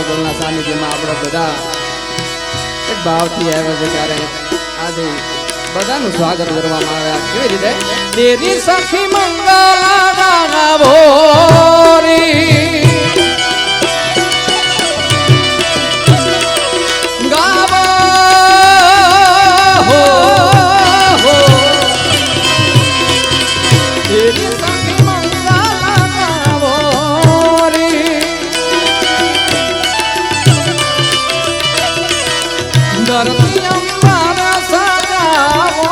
ગુરુના સાનિધ્યમાં આપણે બધા એક ભાવથી આવ્યા છે ત્યારે આજે બધાનું સ્વાગત કરવામાં આવે કેવી રીતે તેરી સખી મંગલા ગાના ભોરી ગાવો હો હો તેરી સખી મંગલા ગાના ભોરી ધરતી અંબર સજાવો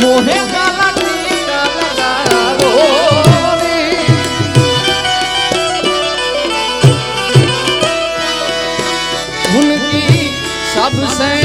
मोहे काला टीका लगाओ रे उनकी सबसे